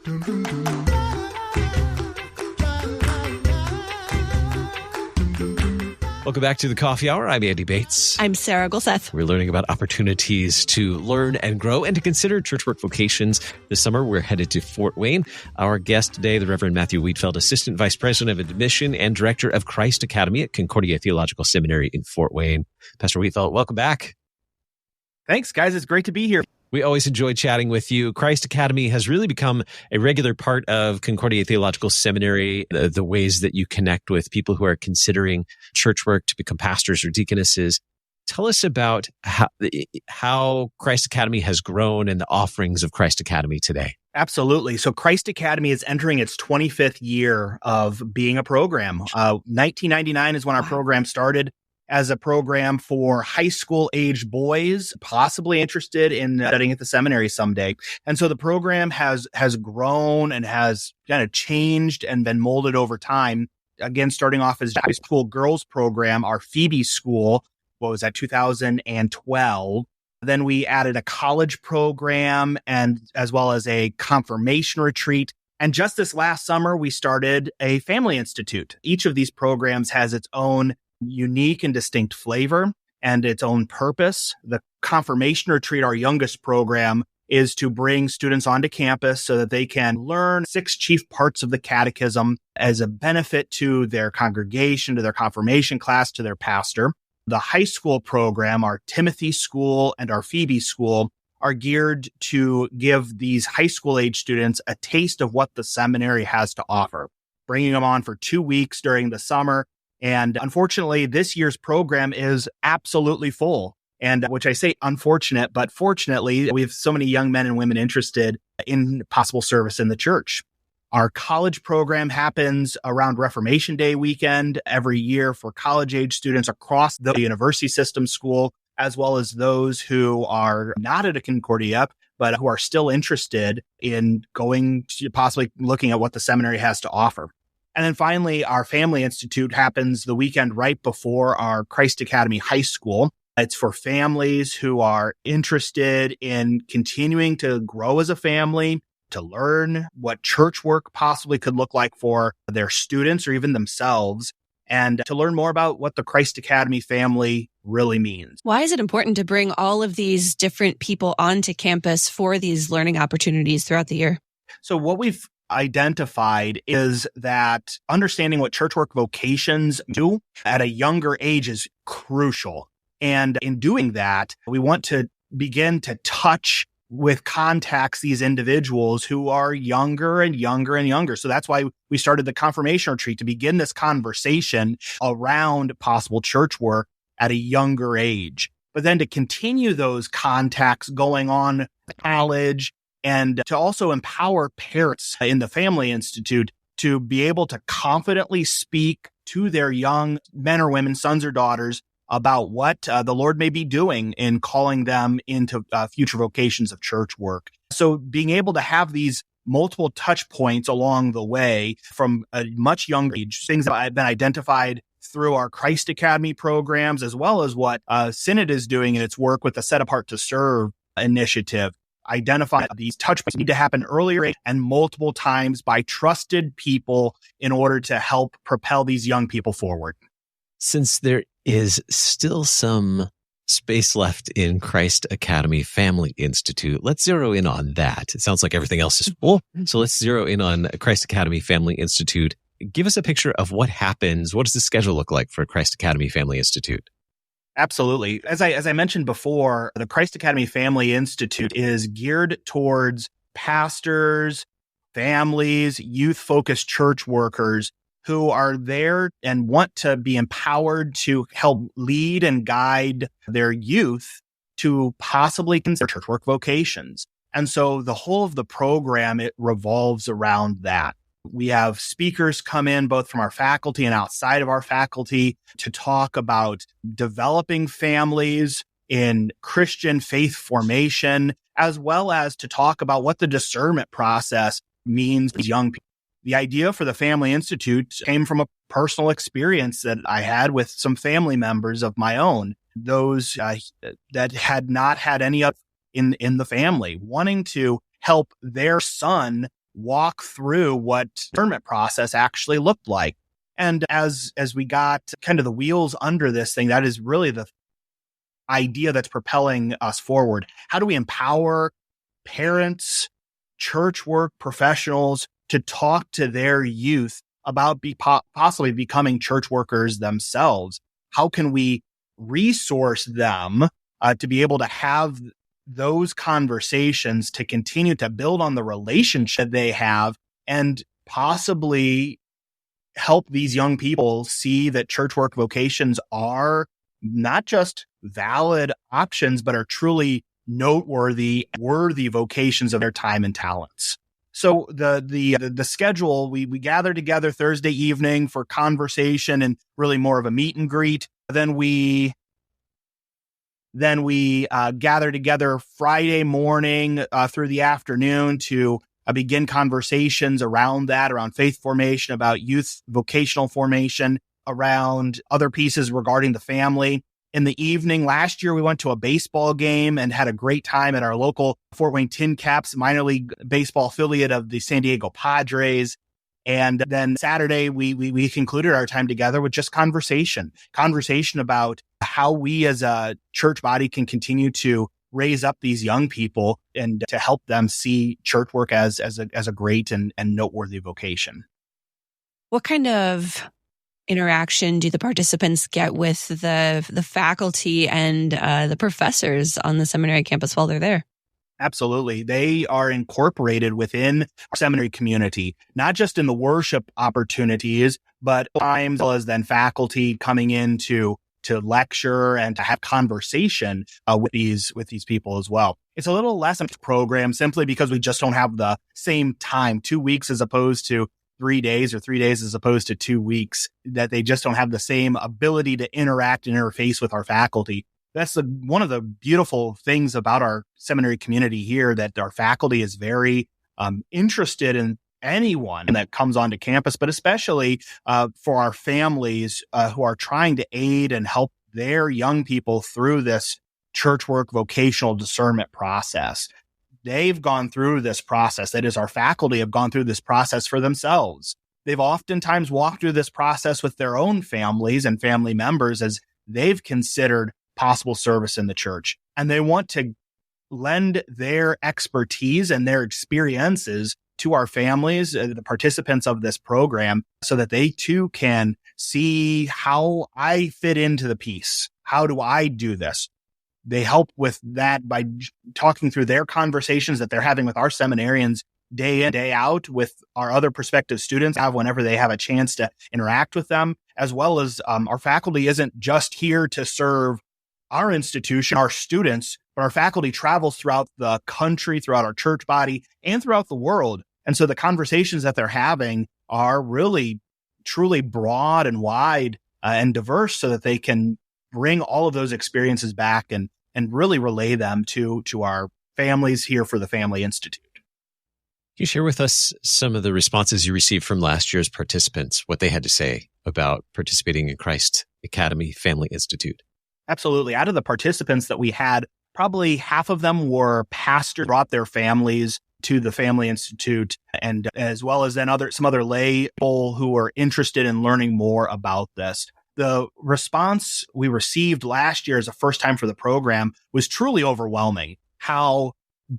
Welcome back to the Coffee Hour. I'm Andy Bates. I'm Sarah Gulseth. We're learning about opportunities to learn and grow and to consider church work vocations. This summer, we're headed to Fort Wayne. Our guest today, the Reverend Matthew Wietfeldt, Assistant Vice President of Admission and Director of Christ Academy at Concordia Theological Seminary in Fort Wayne. Pastor Wietfeldt, welcome back. Thanks, guys. It's great to be here. We always enjoy chatting with you. Christ Academy has really become a regular part of Concordia Theological Seminary, the ways that you connect with people who are considering church work to become pastors or deaconesses. Tell us about how Christ Academy has grown and the offerings of Christ Academy today. Absolutely. So Christ Academy is entering its 25th year of being a program. 1999 is when our program started as a program for high school age boys, possibly interested in studying at the seminary someday. And so the program has grown and has kind of changed and been molded over time. Again, starting off as a high school girls program, our Phoebe School, 2012. Then we added a college program and as well as a confirmation retreat. And just this last summer, we started a family institute. Each of these programs has its own unique and distinct flavor and its own purpose. The confirmation retreat, our youngest program, is to bring students onto campus so that they can learn 6 chief parts of the catechism as a benefit to their congregation, to their confirmation class, to their pastor. The high school program, our Timothy School and our Phoebe School, are geared to give these high school age students a taste of what the seminary has to offer, bringing them on for 2 weeks during the summer. And unfortunately, this year's program is absolutely full. And which I say unfortunate, but fortunately, we have so many young men and women interested in possible service in the church. Our college program happens around Reformation Day weekend every year for college age students across the university system school, as well as those who are not at a Concordia, but who are still interested in going to possibly looking at what the seminary has to offer. And then finally, our Family Institute happens the weekend right before our Christ Academy High School. It's for families who are interested in continuing to grow as a family, to learn what church work possibly could look like for their students or even themselves, and to learn more about what the Christ Academy family really means. Why is it important to bring all of these different people onto campus for these learning opportunities throughout the year? So what we've identified is that understanding what church work vocations do at a younger age is crucial. And in doing that, we want to begin to touch with contacts these individuals who are younger and younger and younger. So that's why we started the confirmation retreat, to begin this conversation around possible church work at a younger age. But then to continue those contacts going on to college, and to also empower parents in the Family Institute to be able to confidently speak to their young men or women, sons or daughters, about what the Lord may be doing in calling them into future vocations of church work. So being able to have these multiple touch points along the way from a much younger age, things that have been identified through our Christ Academy programs, as well as what Synod is doing in its work with the Set Apart to Serve initiative. Identify these touch points need to happen earlier and multiple times by trusted people in order to help propel these young people forward. Since there is still some space left in Christ Academy Family Institute, let's zero in on that. It sounds like everything else is full. So let's zero in on Christ Academy Family Institute. Give us a picture of what happens. What does the schedule look like for Christ Academy Family Institute? Absolutely. As I mentioned before, the Christ Academy Family Institute is geared towards pastors, families, youth-focused church workers who are there and want to be empowered to help lead and guide their youth to possibly consider church work vocations. And so the whole of the program, it revolves around that. We have speakers come in both from our faculty and outside of our faculty to talk about developing families in Christian faith formation, as well as to talk about what the discernment process means to young people. The idea for the Family Institute came from a personal experience that I had with some family members of my own, those that had not had any up in the family, wanting to help their son walk through what discernment process actually looked like. And as we got kind of the wheels under this thing, that is really the idea that's propelling us forward. How do we empower parents, church work professionals to talk to their youth about possibly becoming church workers themselves? How can we resource them to be able to have those conversations, to continue to build on the relationship they have, and possibly help these young people see that church work vocations are not just valid options, but are truly noteworthy, worthy vocations of their time and talents. So the schedule, we gather together Thursday evening for conversation and really more of a meet and greet. Then we gather together Friday morning through the afternoon to begin conversations around faith formation, about youth vocational formation, around other pieces regarding the family. In the evening, last year, we went to a baseball game and had a great time at our local Fort Wayne Tin Caps minor league baseball affiliate of the San Diego Padres. And then Saturday, we concluded our time together with just conversation about how we as a church body can continue to raise up these young people and to help them see church work as a great and noteworthy vocation. What kind of interaction do the participants get with the faculty and the professors on the seminary campus while they're there? Absolutely. They are incorporated within our seminary community, not just in the worship opportunities, but times as well as then faculty coming in to lecture and to have conversation with these people as well. It's a little less of a program simply because we just don't have the same time, 2 weeks as opposed to 3 days, or 3 days as opposed to 2 weeks, that they just don't have the same ability to interact and interface with our faculty. That's one of the beautiful things about our seminary community here, that our faculty is very interested in anyone that comes onto campus, but especially for our families who are trying to aid and help their young people through this church work vocational discernment process. They've gone through this process. That is, our faculty have gone through this process for themselves. They've oftentimes walked through this process with their own families and family members as they've considered possible service in the church. And they want to lend their expertise and their experiences to our families, the participants of this program, so that they too can see how I fit into the piece. How do I do this? They help with that by talking through their conversations that they're having with our seminarians day in, day out, with our other prospective students whenever they have a chance to interact with them, as well as our faculty isn't just here to serve our institution, our students, but our faculty travels throughout the country, throughout our church body, and throughout the world. And so the conversations that they're having are really, truly broad and wide and diverse, so that they can bring all of those experiences back and really relay them to our families here for the Family Institute. Can you share with us some of the responses you received from last year's participants, what they had to say about participating in Christ Academy Family Institute? Absolutely. Out of the participants that we had, probably half of them were pastors, brought their families to the Family Institute, and as well as then some other lay people who were interested in learning more about this. The response we received last year as a first time for the program was truly overwhelming. How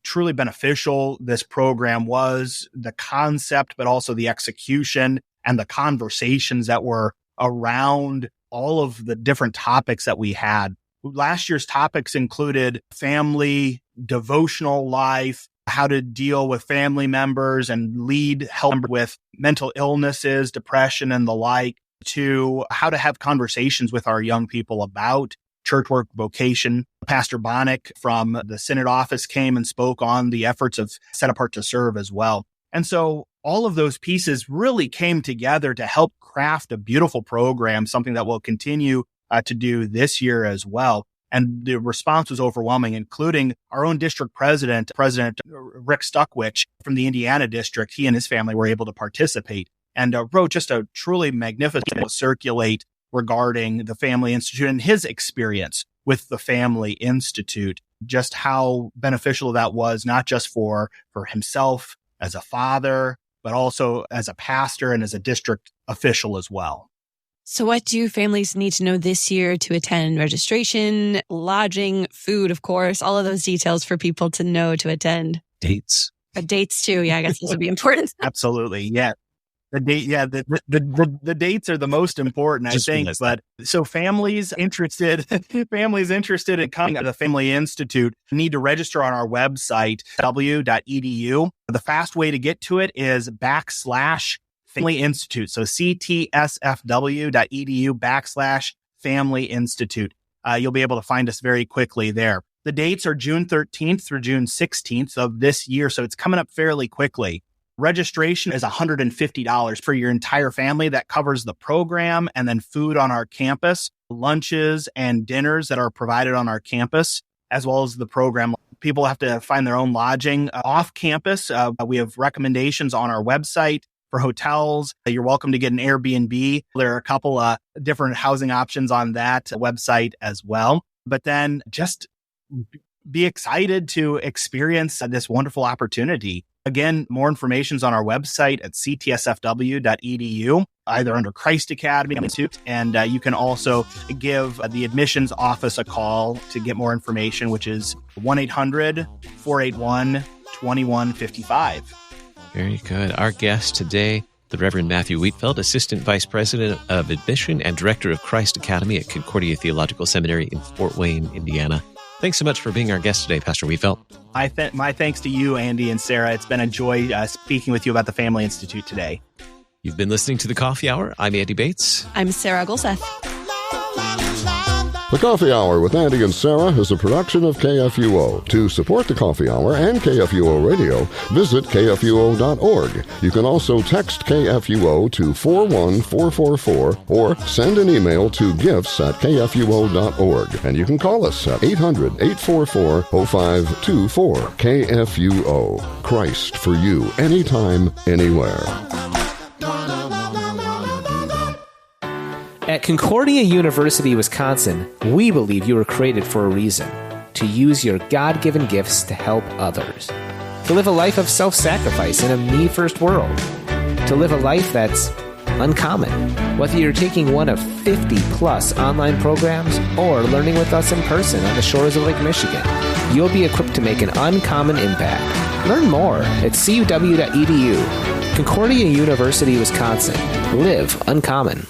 truly beneficial this program was, the concept, but also the execution and the conversations that were around all of the different topics that we had. Last year's topics included family, devotional life, how to deal with family members and help with mental illnesses, depression, and the like, to how to have conversations with our young people about church work vocation. Pastor Bonnick from the Synod office came and spoke on the efforts of Set Apart to Serve as well. And so all of those pieces really came together to help craft a beautiful program, something that we'll continue to do this year as well. And the response was overwhelming, including our own district President Rick Stuckwich from the Indiana district. He and his family were able to participate and wrote just a truly magnificent circulate regarding the Family Institute and his experience with the Family Institute, just how beneficial that was, not just for himself as a father, but also as a pastor and as a district official as well. So what do families need to know this year to attend? Registration, lodging, food, of course, all of those details for people to know to attend. Dates. Dates too. Yeah, I guess those would be important. Absolutely. Yeah. The date, the dates are the most important, I think. But so families interested in coming to the Family Institute need to register on our website, w.edu. The fast way to get to it is /Family Institute. So ctsfw.edu /Family Institute. You'll be able to find us very quickly there. The dates are June 13th through June 16th of this year. So it's coming up fairly quickly. Registration is $150 for your entire family. That covers the program and then food on our campus, lunches and dinners that are provided on our campus, as well as the program. People have to find their own lodging off campus. We have recommendations on our website for hotels. You're welcome to get an Airbnb. There are a couple different housing options on that website as well. But then just be excited to experience this wonderful opportunity. Again, more information is on our website at ctsfw.edu, either under Christ Academy Institute, and you can also give the admissions office a call to get more information, which is 1-800-481-2155. Very good. Our guest today, the Reverend Matthew Wietfeldt, Assistant Vice President of Admission and Director of Christ Academy at Concordia Theological Seminary in Fort Wayne, Indiana. Thanks so much for being our guest today, Pastor Wietfeldt. My thanks to you, Andy and Sarah. It's been a joy speaking with you about the Family Institute today. You've been listening to The Coffee Hour. I'm Andy Bates. I'm Sarah Golseth. The Coffee Hour with Andy and Sarah is a production of KFUO. To support the Coffee Hour and KFUO Radio, visit KFUO.org. You can also text KFUO to 41444 or send an email to gifts@kfuo.org. And you can call us at 800-844-0524. KFUO. Christ for you, anytime, anywhere. At Concordia University, Wisconsin, we believe you were created for a reason, to use your God-given gifts to help others, to live a life of self-sacrifice in a me-first world, to live a life that's uncommon. Whether you're taking one of 50-plus online programs or learning with us in person on the shores of Lake Michigan, you'll be equipped to make an uncommon impact. Learn more at cuw.edu. Concordia University, Wisconsin. Live uncommon.